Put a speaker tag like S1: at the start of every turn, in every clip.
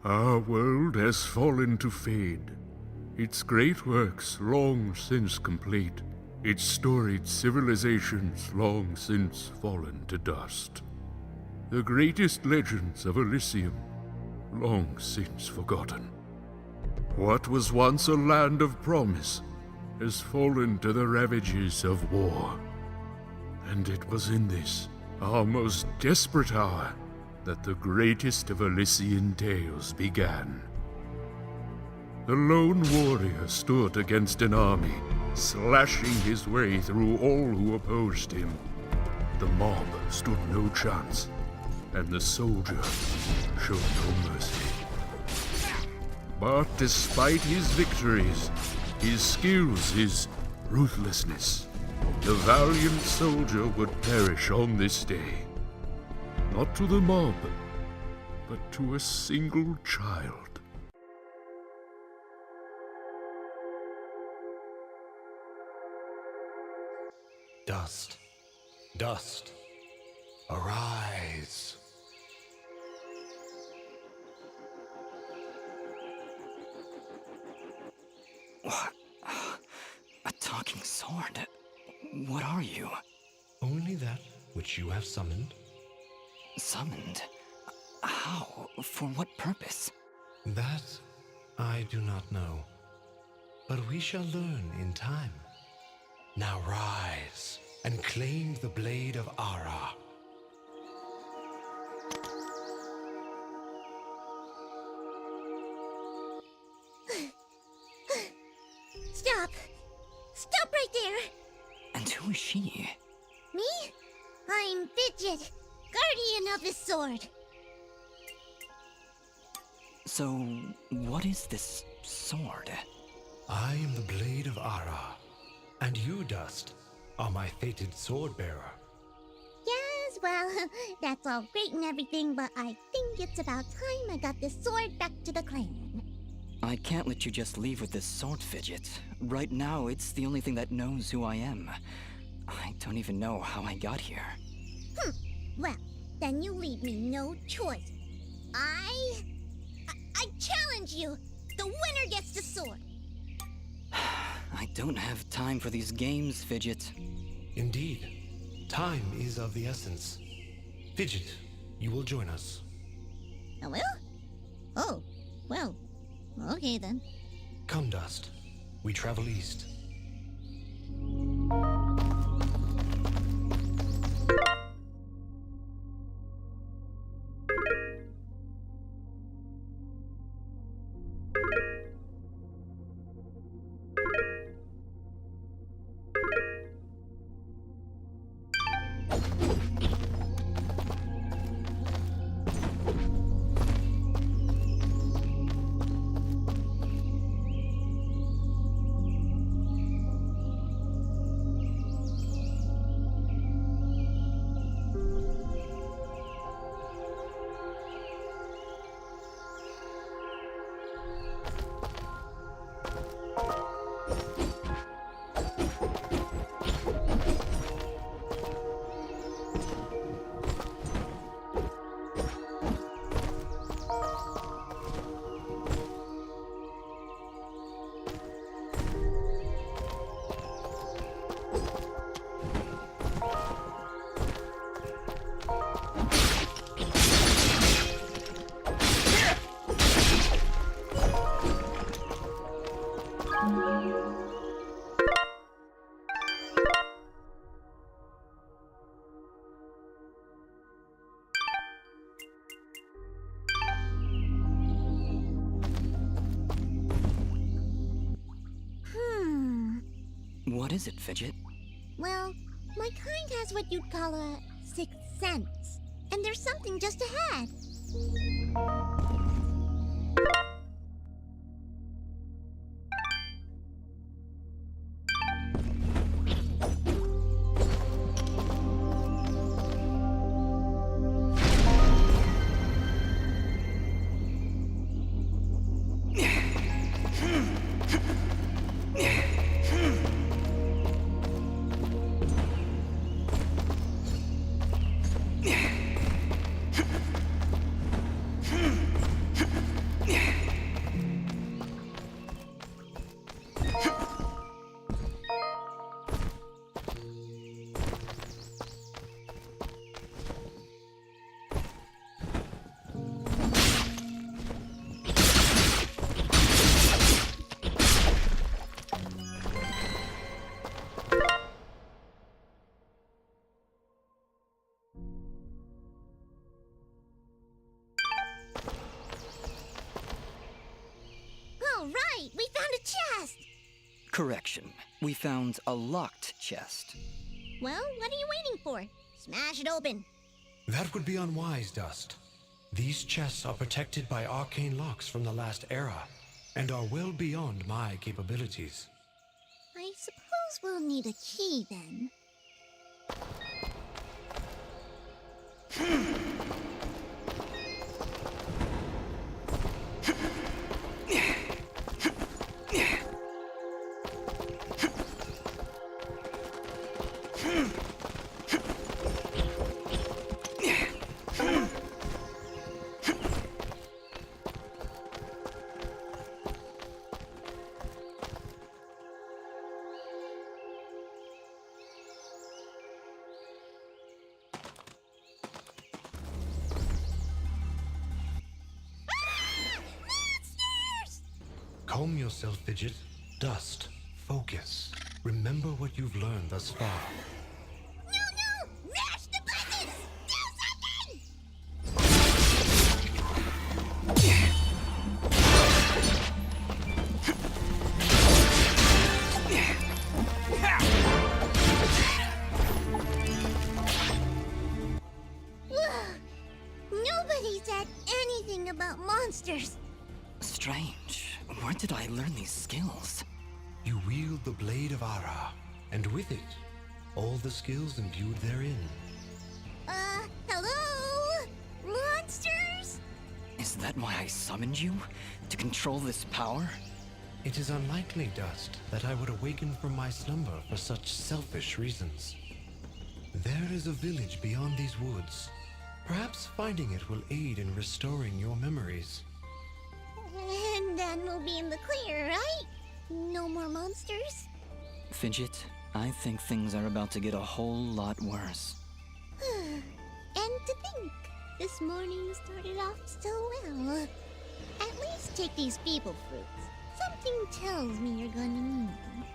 S1: Our world has fallen to fade, its great works long since complete, its storied civilizations long since fallen to dust. The greatest legends of Elysium long since forgotten. What was once a land of promise has fallen to the ravages of war. And it was in this, our most desperate hour, that the greatest of Elysian tales began. The lone warrior stood against an army, slashing his way through all who opposed him. The mob stood no chance, and the soldier showed no mercy. But despite his victories, his skills, his ruthlessness, the valiant soldier would perish on this day. Not to the mob, but to a single child.
S2: Dust, dust, arise.
S3: What? A talking sword? What are you?
S2: Only that which you have summoned.
S3: Summoned? How? For what purpose?
S2: That I do not know. But we shall learn in time. Now rise and claim the blade of Ara.
S4: Stop! Stop right there!
S3: And who is she?
S4: Me? I'm Fidget, guardian of the sword.
S3: So, what is this sword?
S2: I am the blade of Ara, and you, Dust, are my fated sword bearer.
S4: Yes, well, that's all great and everything, but I think it's about time I got this sword back to the clan.
S3: I can't let you just leave with this sword, Fidget. Right now, it's the only thing that knows who I am. I don't even know how I got here.
S4: Well, then you leave me no choice. I challenge you! The winner gets the sword!
S3: I don't have time for these games, Fidget.
S2: Indeed, time is of the essence. Fidget, you will join us.
S4: I will? Oh, well, okay then.
S2: Come, Dust. We travel east.
S3: What is it, Fidget?
S4: Well, my kind has what you'd call a sixth sense. And there's something just ahead.
S3: Correction. We found a locked chest.
S4: Well, what are you waiting for? Smash it open.
S2: That would be unwise, Dust. These chests are protected by arcane locks from the last era, and are well beyond my capabilities.
S4: I suppose we'll need a key then.
S2: Calm yourself, Fidget. Dust. Focus. Remember what you've learned thus far.
S4: No! Mash the buttons! Do something! Nobody said anything about monsters.
S3: Strange. Where did I learn these skills?
S2: You wield the Blade of Ara, and with it, all the skills imbued therein.
S4: Hello? Monsters?
S3: Is that why I summoned you? To control this power?
S2: It is unlikely, Dust, that I would awaken from my slumber for such selfish reasons. There is a village beyond these woods. Perhaps finding it will aid in restoring your memories.
S4: And then we'll be in the clear, right? No more monsters?
S3: Fidget, I think things are about to get a whole lot worse.
S4: And to think, this morning started off so well. At least take these feeble fruits. Something tells me you're gonna need them.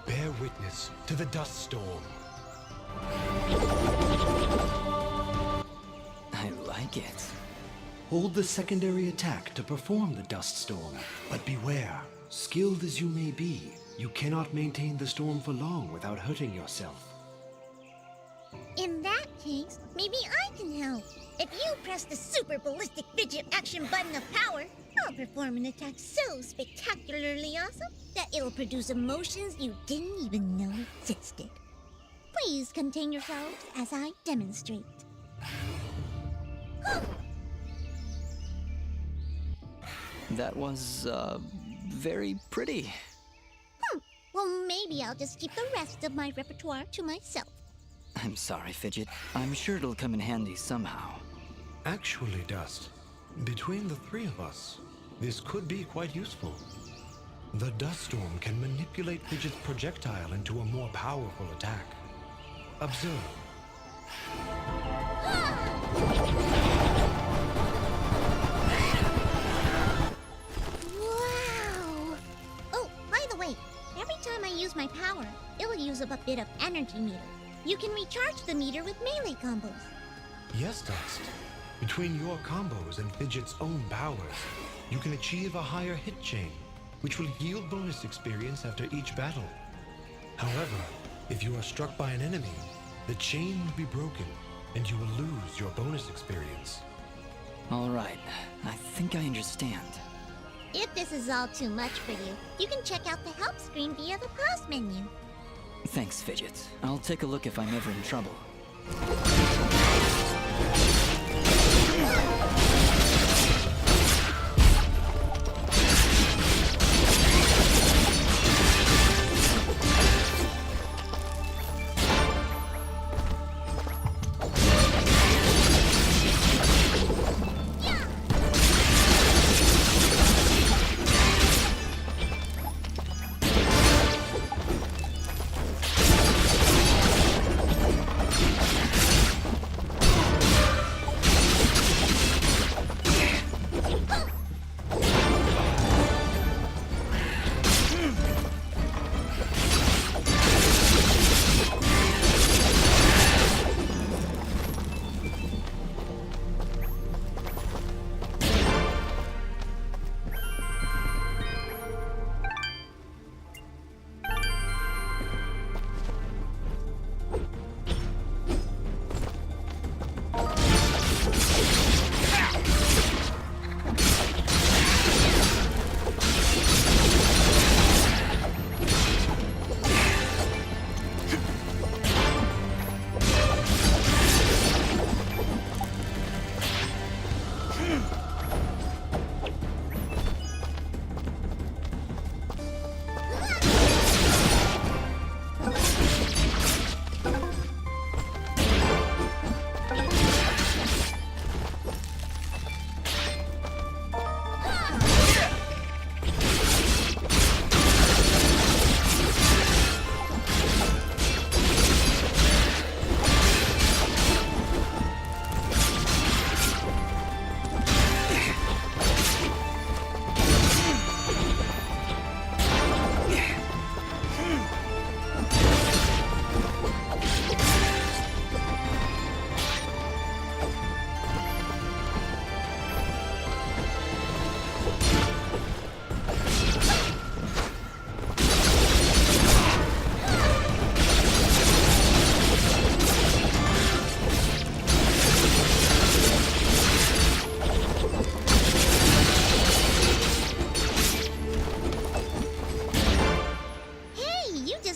S2: Bear witness to the dust storm.
S3: I like it.
S2: Hold the secondary attack to perform the dust storm. But beware, skilled as you may be, you cannot maintain the storm for long without hurting yourself.
S4: In that case, maybe I can help. If you press the super ballistic fidget action button of power, I'll perform an attack so spectacularly awesome that it'll produce emotions you didn't even know existed. Please contain yourselves as I demonstrate.
S3: That was, very pretty.
S4: Well, maybe I'll just keep the rest of my repertoire to myself.
S3: I'm sorry, Fidget. I'm sure it'll come in handy somehow.
S2: Actually, Dust, between the three of us, this could be quite useful. The dust storm can manipulate Fidget's projectile into a more powerful attack. Observe.
S4: Wow! Oh, by the way, every time I use my power, it'll use up a bit of energy meter. You can recharge the meter with melee combos.
S2: Yes, Dust. Between your combos and Fidget's own powers, you can achieve a higher hit chain, which will yield bonus experience after each battle. However, if you are struck by an enemy, the chain will be broken, and you will lose your bonus experience.
S3: All right, I think I understand.
S4: If this is all too much for you, you can check out the help screen via the pause menu.
S3: Thanks, Fidget. I'll take a look if I'm ever in trouble.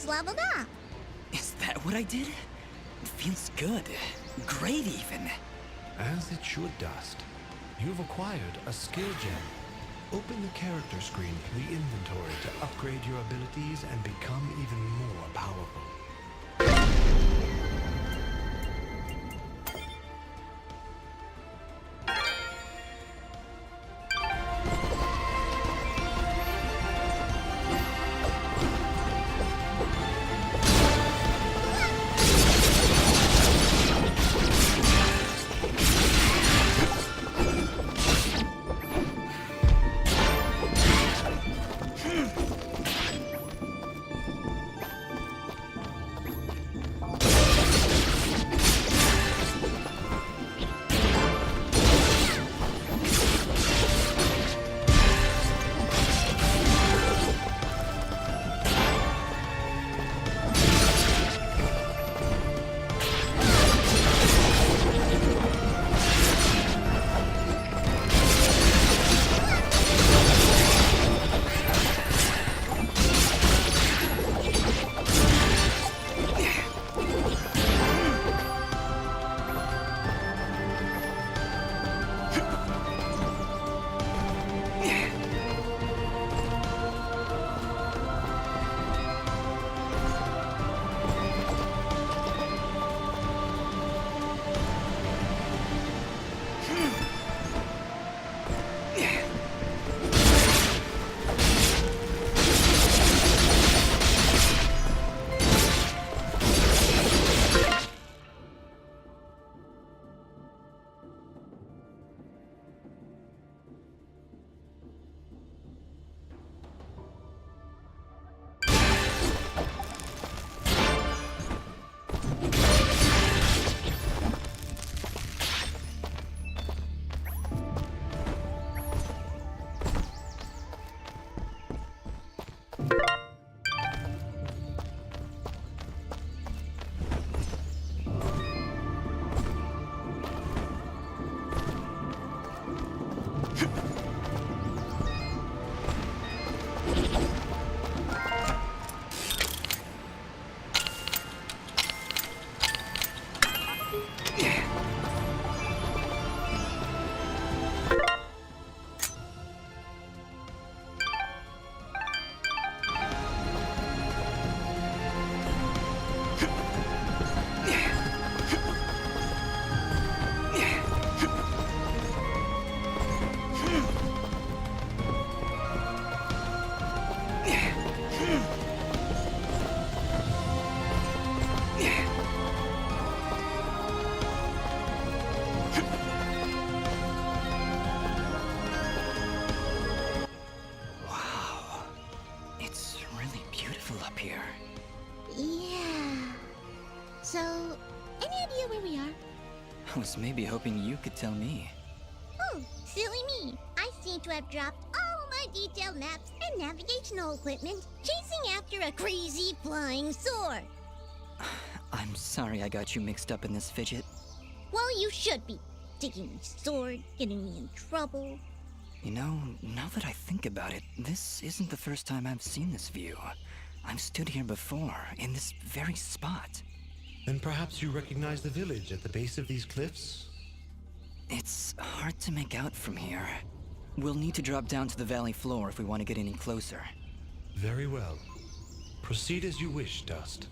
S4: Leveled up.
S3: Is that what I did? It feels good. Great, even.
S2: As it should, Dust. You've acquired a skill gem. Open the character screen in the inventory to upgrade your abilities and become even more powerful.
S4: So, any idea where we are?
S3: I was maybe hoping you could tell me.
S4: Oh, silly me. I seem to have dropped all my detailed maps and navigational equipment chasing after a crazy flying sword.
S3: I'm sorry I got you mixed up in this fidget.
S4: Well, you should be. Taking my sword, getting me in trouble.
S3: You know, now that I think about it, this isn't the first time I've seen this view. I've stood here before, in this very spot.
S2: Then perhaps you recognize the village at the base of these cliffs?
S3: It's hard to make out from here. We'll need to drop down to the valley floor if we want to get any closer.
S2: Very well. Proceed as you wish, Dust.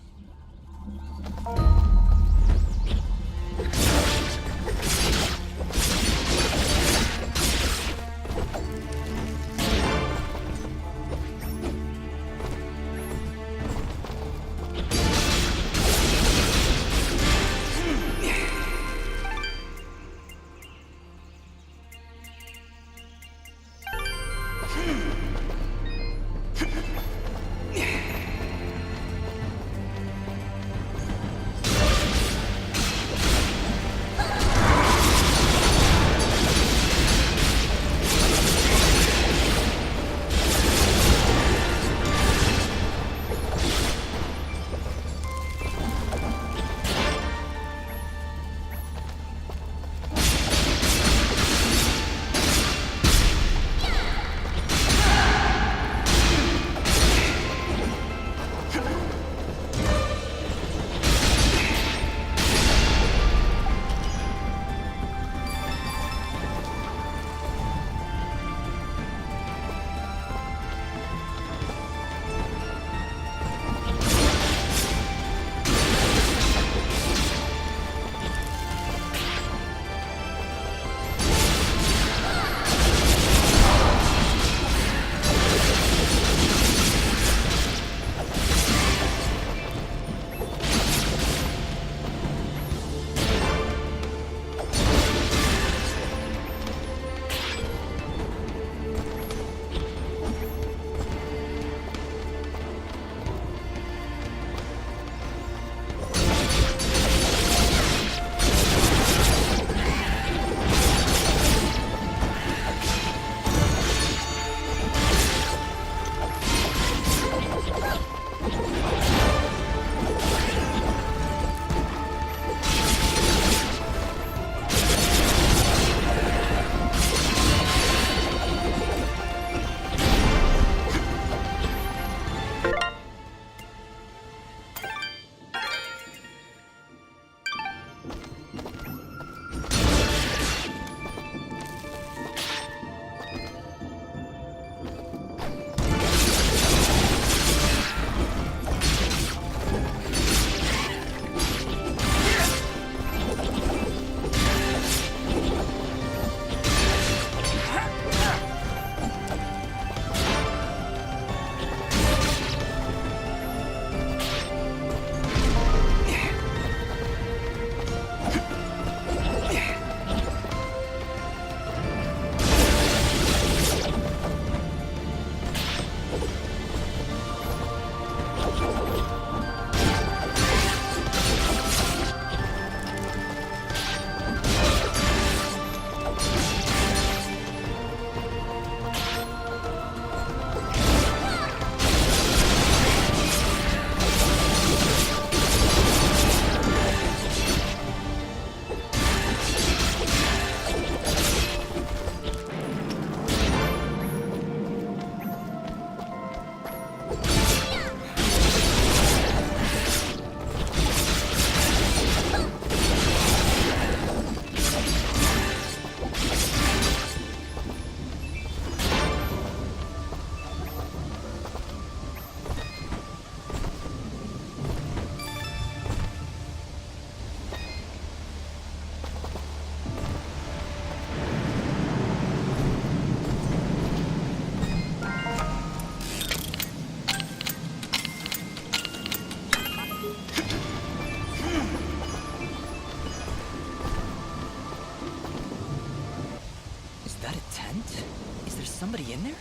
S3: somebody in there?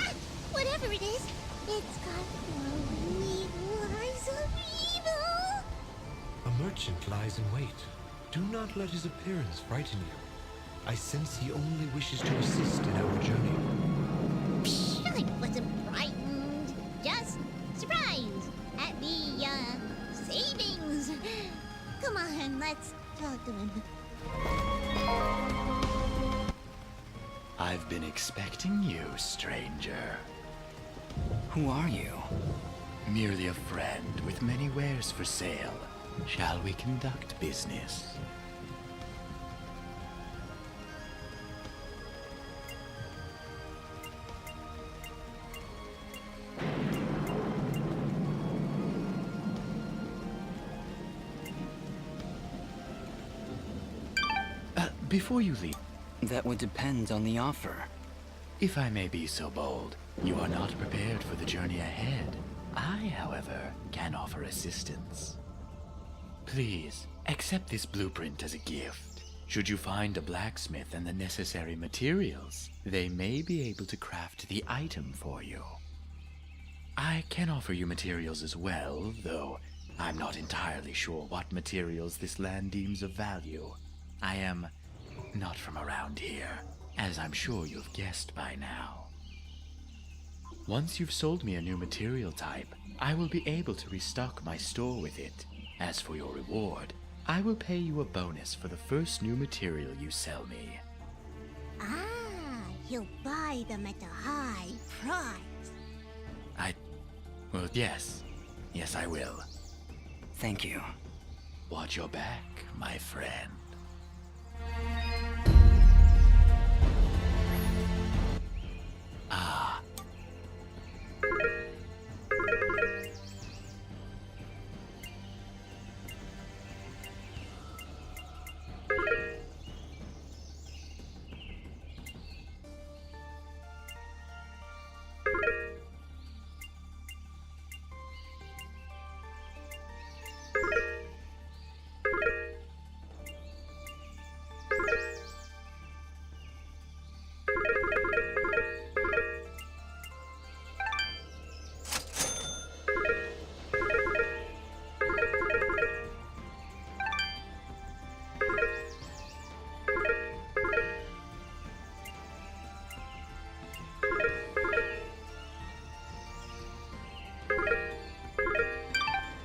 S4: Ah, whatever it is, it's got glowing evil eyes of evil.
S2: A merchant lies in wait. Do not let his appearance frighten you. I sense he only wishes to assist in our journey.
S4: Psh, I wasn't frightened. Just surprised at the, savings. Come on, let's talk to him.
S5: I've been expecting you, stranger.
S3: Who are you?
S5: Merely a friend with many wares for sale. Shall we conduct business? Before you leave,
S3: That would depend on the offer.
S5: if I may be so bold, you are not prepared for the journey ahead. I, however, can offer assistance. Please, accept this blueprint as a gift. Should you find a blacksmith and the necessary materials, they may be able to craft the item for you. I can offer you materials as well, though I'm not entirely sure what materials this land deems of value. I am not from around here, as I'm sure you've guessed by now. Once you've sold me a new material type, I will be able to restock my store with it. As for your reward, I will pay you a bonus for the first new material you sell me.
S4: Ah, he'll buy them at a high price.
S5: Well, yes. Yes, I will.
S3: Thank you.
S5: Watch your back, my friend. Ah.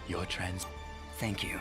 S5: Your
S3: Thank you.